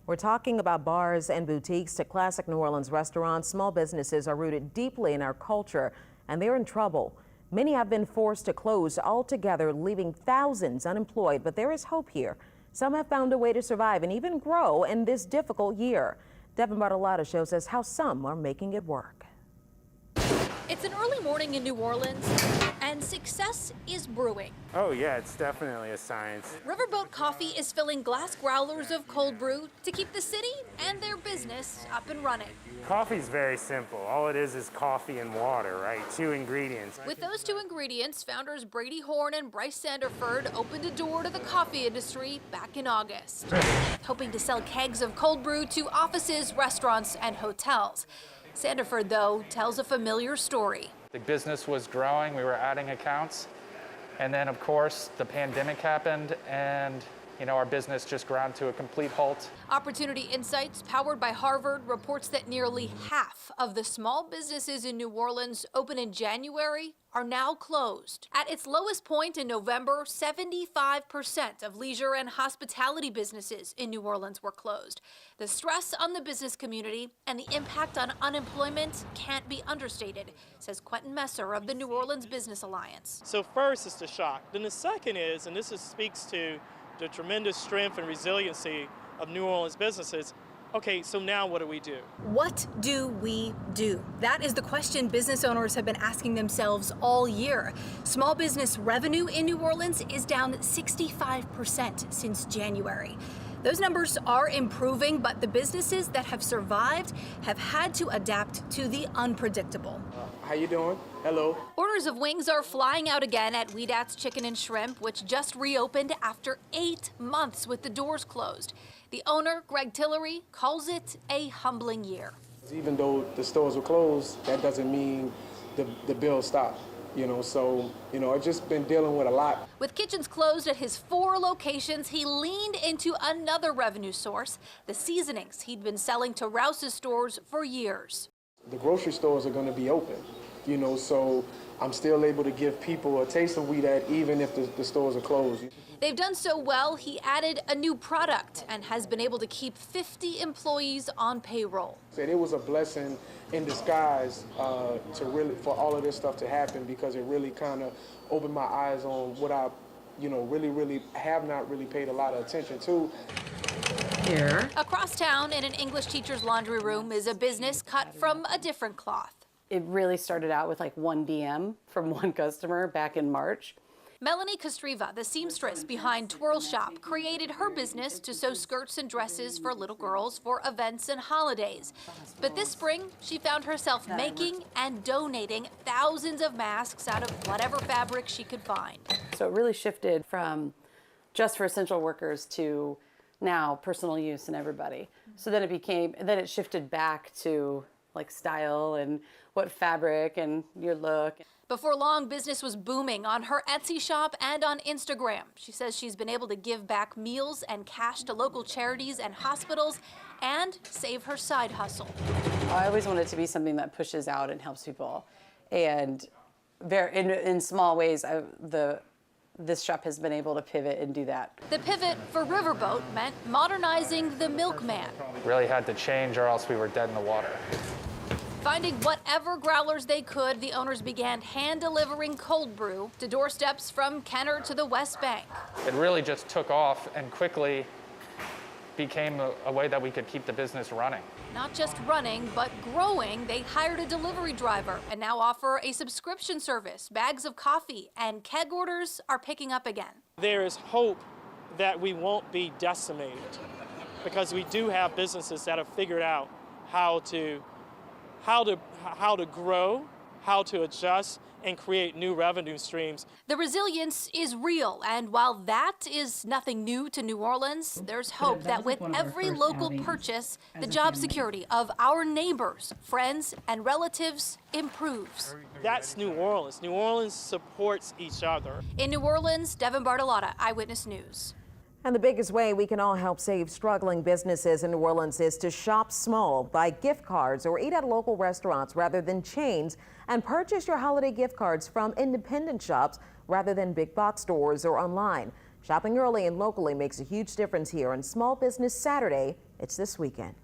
We're talking about bars and boutiques to classic New Orleans restaurants. Small businesses are rooted deeply in our culture, and they're in trouble. Many have been forced to close altogether, leaving thousands unemployed. But there is hope here. Some have found a way to survive and even grow in this difficult year. Devin Bartolotta shows us how some are making it work. It's an early morning in New Orleans, and success is brewing. Oh yeah, it's definitely a science. Riverboat Coffee is filling glass growlers of cold brew to keep the city and their business up and running. Coffee's very simple. All it is coffee and water, right? 2 ingredients. With those 2 ingredients, founders Brady Horn and Bryce Sanderford opened a door to the coffee industry back in August, hoping to sell kegs of cold brew to offices, restaurants, and hotels. Sanderford, though, tells a familiar story. The business was growing, we were adding accounts, and then of course the pandemic happened and our business just ground to a complete halt. Opportunity Insights, powered by Harvard, reports that nearly half of the small businesses in New Orleans open in January are now closed. At its lowest point in November, 75% of leisure and hospitality businesses in New Orleans were closed. The stress on the business community and the impact on unemployment can't be understated, says Quentin Messer of the New Orleans Business Alliance. So first is the shock. Then the second is, and this speaks to the tremendous strength and resiliency of New Orleans businesses. Okay, so now what do we do? What do we do? That is the question business owners have been asking themselves all year. Small business revenue in New Orleans is down 65% since January. Those numbers are improving, but the businesses that have survived have had to adapt to the unpredictable. How you doing? Hello. Orders of wings are flying out again at Weedat's Chicken and Shrimp, which just reopened after 8 months with the doors closed. The owner, Greg Tillery, calls it a humbling year. Even though the stores were closed, that doesn't mean the bill stopped. So I've just been dealing with a lot. With kitchens closed at his 4 locations, he leaned into another revenue source, the seasonings he'd been selling to Rouse's stores for years. The grocery stores are going to be open, so I'm still able to give people a taste of Weedat even if the stores are closed. They've done so well, he added a new product and has been able to keep 50 employees on payroll. It was a blessing in disguise for all of this stuff to happen, because it really kind of opened my eyes on what I really have not really paid a lot of attention to. Here. Across town in an English teacher's laundry room is a business cut from a different cloth. It really started out with like 1 DM from one customer back in March. Melanie Kostriva, the seamstress behind Twirl Shop, created her business to sew skirts and dresses for little girls for events and holidays. But this spring, she found herself making and donating thousands of masks out of whatever fabric she could find. So it really shifted from just for essential workers to now personal use and everybody. So then it shifted back to like style and what fabric and your look. Before long, business was booming on her Etsy shop and on Instagram. She says she's been able to give back meals and cash to local charities and hospitals and save her side hustle. I always want it to be something that pushes out and helps people. And in small ways, this shop has been able to pivot and do that. The pivot for Riverboat meant modernizing the milkman. Really had to change or else we were dead in the water. Finding whatever growlers they could, the owners began hand-delivering cold brew to doorsteps from Kenner to the West Bank. It really just took off and quickly became a way that we could keep the business running. Not just running, but growing. They hired a delivery driver and now offer a subscription service. Bags of coffee and keg orders are picking up again. There is hope that we won't be decimated, because we do have businesses that have figured out how to grow, how to adjust, and create new revenue streams. The resilience is real, and while that is nothing new to New Orleans, there's hope that with every local purchase, the job security of our neighbors, friends, and relatives improves. That's New Orleans. New Orleans supports each other. In New Orleans, Devin Bartolotta, Eyewitness News. And the biggest way we can all help save struggling businesses in New Orleans is to shop small, buy gift cards, or eat at local restaurants rather than chains, and purchase your holiday gift cards from independent shops rather than big box stores or online. Shopping early and locally makes a huge difference here on Small Business Saturday. It's this weekend.